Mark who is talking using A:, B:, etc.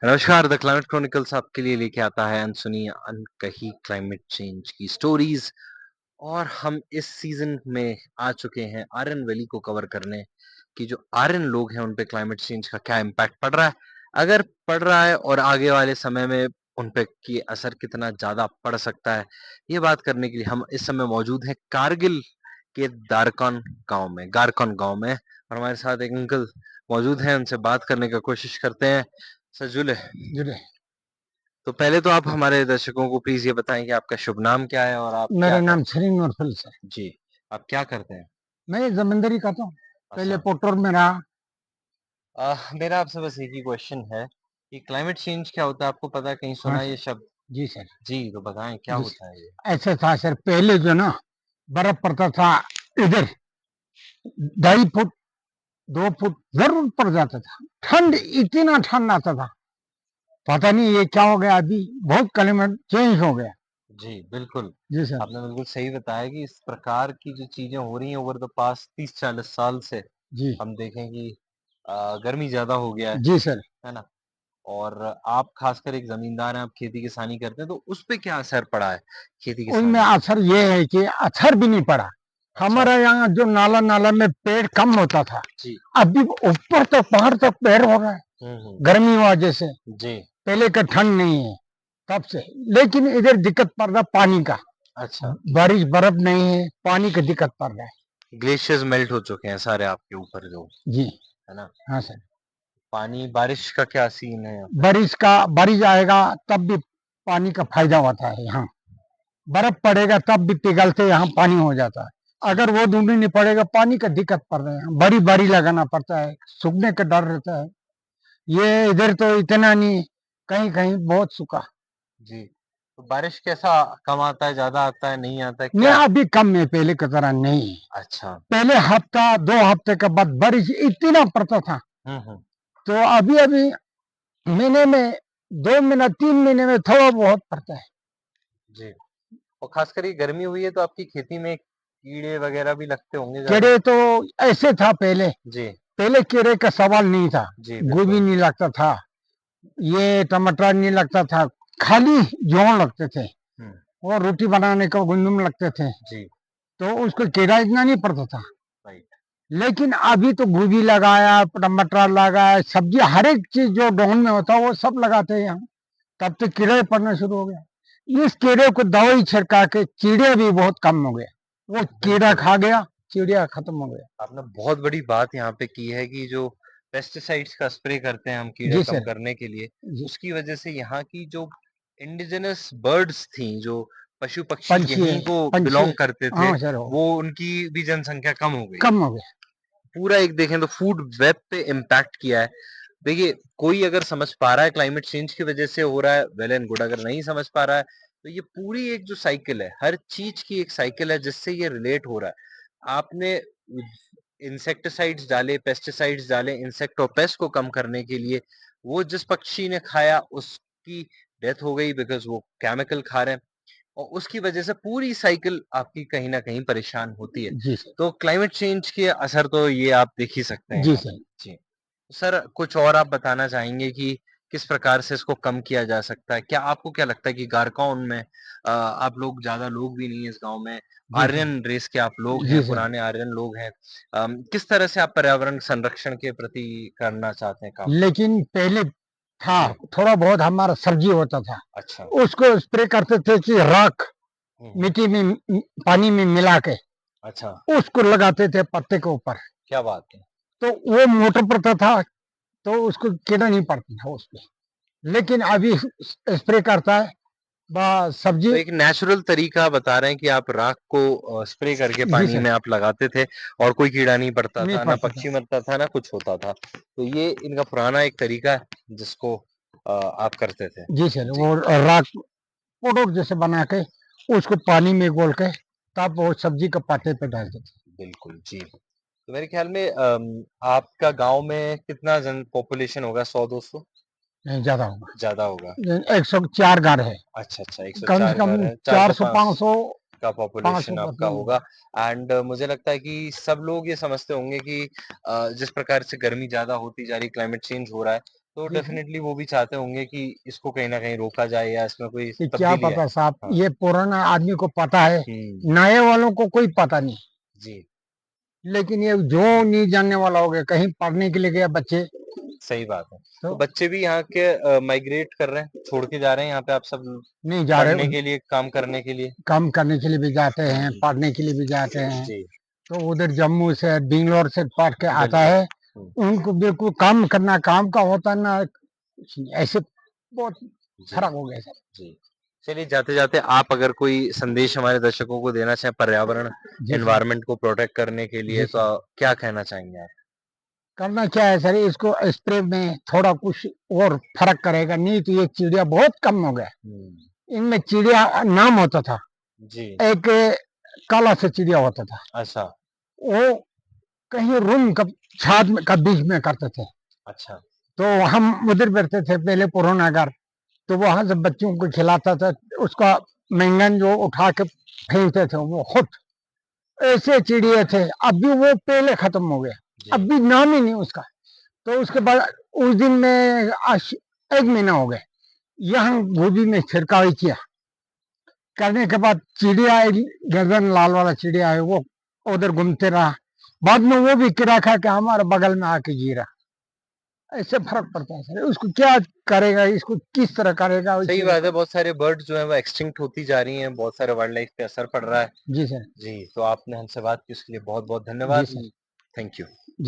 A: नमस्कार, the climate chronicles आपके लिए लेके आता है अनसुनी अनकही क्लाइमेट चेंज की स्टोरीज। और हम इस सीजन में आ चुके हैं आर्यन वैली को कवर करने कि जो आर्यन लोग हैं उन पे क्लाइमेट चेंज का क्या इम्पैक्ट पड़ रहा है, अगर पड़ रहा है, और आगे वाले समय में उन पे की असर कितना ज्यादा पड़ सकता है। ये बात करने के लिए हम इस समय मौजूद हैं कारगिल के गारकन गांव में, और हमारे साथ एक अंकल मौजूद हैं, उनसे बात करने का कोशिश करते हैं। सर जुले
B: जुड़े।
A: तो पहले तो आप हमारे दर्शकों को प्लीज ये बताएं कि आपका शुभ नाम क्या है और आप क्या
B: मेरा नाम
A: करते
B: शरीन नूरफल है।
A: हैं। जी, आप क्या करते हैं।
B: मैं जमींदारी करता हूँ। पहले
A: अच्छा।
B: पोटर में रहा।
A: मेरा आपसे बस एक ही क्वेश्चन है कि क्लाइमेट चेंज क्या होता है, आपको पता है, कहीं
B: हाँ
A: सुना है ये
B: सर।
A: शब्द।
B: जी सर।
A: जी, तो बताएं क्या
B: जी
A: होता है ये।
B: सर। ऐसा था सर, पहले जो ना बर्फ पड़ता था इधर 2.5 फुट 2 फुट जरूर पड़ जाता था। ठंड, इतना ठंड आता था, पता नहीं ये क्या हो गया। अभी बहुत क्लाइमेट चेंज हो गया।
A: जी बिल्कुल,
B: जी सर।
A: आपने बिल्कुल सही बताया कि इस प्रकार की जो चीजें हो रही हैं ओवर द पास्ट 30-40 साल से,
B: जी।
A: हम देखें कि गर्मी ज्यादा हो गया
B: जी सर।
A: है ना। और आप खासकर एक जमींदार हैं, आप खेती किसानी करते हैं, तो उस पे क्या असर पड़ा है खेती
B: उसमें
A: किसानी पे।
B: असर ये है कि असर भी नहीं पड़ा।
A: अच्छा।
B: हमारा यहाँ जो नाला नाला में पेड़ कम होता था,
A: जी।
B: अभी ऊपर तक पहाड़ तक पेड़ हो रहा है।
A: हम्म।
B: गर्मी वजह से
A: जी।
B: पहले का ठंड नहीं है तब से। लेकिन इधर दिक्कत पड़ रहा पानी का।
A: अच्छा।
B: बारिश बर्फ नहीं है, पानी का दिक्कत पड़ रहा है।
A: ग्लेशियर्स मेल्ट हो चुके हैं सारे आपके ऊपर जो,
B: जी।
A: है ना।
B: हाँ सर।
A: पानी बारिश का क्या सीन है यहाँ पे।
B: बारिश आएगा तब भी पानी का फायदा होता है यहाँ। बर्फ पड़ेगा तब भी पिघलते यहाँ पानी हो जाता है।
A: जी।
B: अगर वो ढूंढने नहीं पड़ेगा, पानी का दिक्कत पड़ रहा है। बड़ी बारी लगाना पड़ता है, सूखने का डर रहता है। ये इधर तो इतना नहीं, कहीं कहीं बहुत सूखा।
A: जी, तो बारिश कैसा, कम आता है, ज्यादा आता है, नहीं आता है,
B: नहीं,
A: क्या है।
B: अभी कम है, पहले की तरह नहीं है।
A: अच्छा।
B: पहले हफ्ता 2 हफ्ते के बाद बारिश इतना पड़ता था।
A: हम्म।
B: तो अभी अभी महीने में 2 महीना 3 महीने में थोड़ा बहुत पड़ता है।
A: जी, और खासकर ये गर्मी हुई है तो आपकी खेती में कीड़े वगैरह भी लगते होंगे ज्यादा।
B: कीड़े तो ऐसे था पहले।
A: जी।
B: पहले कीड़े का सवाल नहीं था।
A: जी
B: गोभी
A: बिल्कुल।
B: नहीं लगता था, ये टमाटर नहीं लगता था, खाली जौ लगते थे।
A: हम्म।
B: और रोटी बनाने को गुंडुम लगते थे।
A: जी।
B: तो उसको कीड़ा इतना नहीं पड़ता था।
A: राइट।
B: लेकिन अभी तो गोभी लगाया, टमाटर लगाया, सब्जी, हर एक चीज जो डाउन में होता है वो सब लगाते हैं यहाँ। तब तो कीड़े पड़ना शुरू हो गया। इस कीड़े को दवाई छिड़का के कीड़े भी बहुत कम हो गए। वो कीड़ा
A: बिल्कुल,
B: खा गया, चिड़िया खत्म हो गया।
A: आपने बहुत बड़ी बात यहाँ पे की है कि जो पेस्टिसाइड्स का स्प्रे करते हैं हम कीड़े
B: जी
A: कम
B: सर।
A: करने के लिए,
B: जी।
A: उसकी वजह से यहाँ की जो इंडिजिनस बर्ड्स थी, जो पशु पक्षी
B: पंछी है।
A: यहीं को
B: पंछी है।
A: बिलोंग करते थे,
B: हाँ सर, हो
A: वो उनकी भी जनसंख्या कम हो गई है।
B: कम हो गया।
A: पूरा एक देखें तो फूड वेब पे इम्पैक्ट किया है। देखिए, कोई अगर समझ पा रहा है क्लाइमेट चेंज की वजह से हो रहा है, वेल एंड गुड। अगर नहीं समझ पा रहा है तो ये पूरी एक जो साइकिल है, हर चीज की एक साइकिल है जिससे ये रिलेट हो रहा है। आपने इंसेक्टिसाइड्स डाले, पेस्टिसाइड्स डाले इंसेक्ट और पेस्ट को कम करने के लिए, वो जिस पक्षी ने खाया उसकी डेथ हो गई बिकॉज वो केमिकल खा रहे हैं, और उसकी वजह से पूरी साइकिल आपकी कहीं ना कहीं परेशान होती है।
B: जी सर।
A: तो क्लाइमेट चेंज के असर तो ये आप देख ही सकते हैं
B: जी
A: यहाँ पे।
B: सर।
A: जी। सर, कुछ और आप बताना चाहेंगे कि किस प्रकार से इसको कम किया जा सकता है। क्या आपको क्या लगता है कि गारकौन में आप लोग, ज्यादा लोग भी नहीं है इस गांव में,
B: जी सर।
A: आर्यन रेस के आप लोग हैं,
B: जी सर।
A: पुराने आर्यन लोग हैं, किस तरह से आप पर्यावरण संरक्षण के प्रति करना चाहते हैं काम।
B: लेकिन पहले था,
A: जी।
B: थोड़ा बहुत हमारा सब्जी होता था,
A: अच्छा।
B: उसको स्प्रे करते थे कि राख
A: हम्म।
B: मिट्टी में पानी में मिला के
A: अच्छा।
B: उसको लगाते थे पत्ते के ऊपर।
A: क्या बात है।
B: तो वो मोटर पड़ता था, तो उसको कीड़ा नहीं पड़ता था उसमें। लेकिन अभी स्प्रे करता है बस
A: तो
B: सब्जी।
A: एक नेचुरल तरीका बता रहे हैं कि आप राख को स्प्रे करके
B: जी
A: पानी
B: सर।
A: में आप लगाते थे, और कोई कीड़ा नहीं पड़ता
B: नहीं
A: था, ना
B: पड़ता था।
A: पक्षी मरता था, ना कुछ होता था। तो ये इनका पुराना एक तरीका है जिसको आप करते थे।
B: जी सर,
A: जी।
B: वो राख पाउडर जैसे बना के उसको पानी में घोल के तब वो सब्जी के पत्ते पे डालते थे।
A: बिल्कुल जी। तो मेरे ख्याल में आपका गांव में कितना जन पॉपुलेशन होगा, 100-200।
B: नहीं, ज्यादा होगा।
A: ज्यादा होगा।
B: 104 घर है।
A: अच्छा अच्छा,
B: कम से
A: 104 घर
B: कम
A: है, चार सौ
B: 400
A: पाँच
B: 500
A: का
B: 500
A: पॉपुलेशन आपका
B: परसेंट
A: होगा।
B: होगा।
A: एंड मुझे लगता है कि सब लोग ये समझते होंगे कि जिस प्रकार से गर्मी ज्यादा होती जा रही, क्लाइमेट चेंज हो रहा है, तो
B: जी सर।
A: डेफिनेटली वो भी चाहते होंगे कि इसको कहीं न कहीं रोका जाए या इसमें कोई
B: कि क्या
A: तब्दीली आए।
B: पता साहब,
A: हाँ।
B: ये पुराना आदमी को पता है,
A: हुँ,
B: नए वालों को कोई पता नहीं।
A: जी,
B: लेकिन ये जो नहीं जानने वाला हो गया, कहीं पढ़ने के लिए गया बच्चे,
A: सही बात है। तो
B: तो
A: बच्चे भी यहाँ के माइग्रेट कर रहे हैं, छोड़ के जा रहे हैं यहाँ पे आप सब
B: नहीं जा
A: पढ़ने
B: रहे।
A: के लिए, काम करने के लिए?
B: काम करने के लिए भी जाते हैं,
A: हुँ,
B: पढ़ने के लिए भी जाते हैं।
A: जी,
B: तो उधर जम्मू से, बेंगलोर से पढ़ के आता
A: बिल्कुल।
B: है,
A: हुँ,
B: उनको बिल्कुल काम करना काम का होता ना कुछ नहीं। ऐसे बहुत
A: जी,
B: फर्क हो गया सर।
A: जी। चलिए जाते-जाते आप अगर कोई संदेश हमारे दर्शकों को देना चाहें पर्यावरण,
B: जी सर।
A: एनवायरनमेंट को प्रोटेक्ट करने के लिए
B: जी
A: तो
B: सर।
A: क्या कहना चाहेंगे आप?
B: करना क्या है सर, इसको स्प्रे में थोड़ा कुछ और फर्क करेगा, नहीं तो ये चिड़िया बहुत कम हो गया।
A: हुँ,
B: इनमें चिड़िया नाम होता था,
A: जी,
B: एक काला सा चिड़िया होता था,
A: अच्छा,
B: वो कहीं रूम का छाद में का बीच में करते थे।
A: अच्छा,
B: तो हम उधर बैठते थे पहले पुराना घर, तो वहां से बच्चों को खिलाता था, उसका बैंगन जो उठा के फेंकते थे वो खुद ऐसे चिड़िया थे। अभी वो पहले खत्म हो गया,
A: जी,
B: अभी नाम ही नहीं उसका। तो उसके बाद उस दिन में आज 1 महीना हो गया, यहाँ गोभी में छिड़काव किया, करने के बाद चिड़िया एक गर्दन लाल वाला चिड़िया है, वो उधर घूमते रहा। बाद में वो भी किरा खा के हमारे बगल में आके गिरा। ऐसे फर्क पड़ता है सर, उसको क्या करेगा, इसको किस तरह करेगा
A: सही
B: इसी
A: बात है, बहुत सारे बर्ड्स जो हैं वो एक्सटिंक्ट होती जा रही हैं, बहुत सारे वाइल्ड लाइफ पे असर पड़ रहा है।
B: जी सर।
A: जी, तो आपने हमसे बात की उसके लिए बहुत-बहुत
B: जी
A: धन्यवाद।
B: सर।
A: Thank you.
B: जी।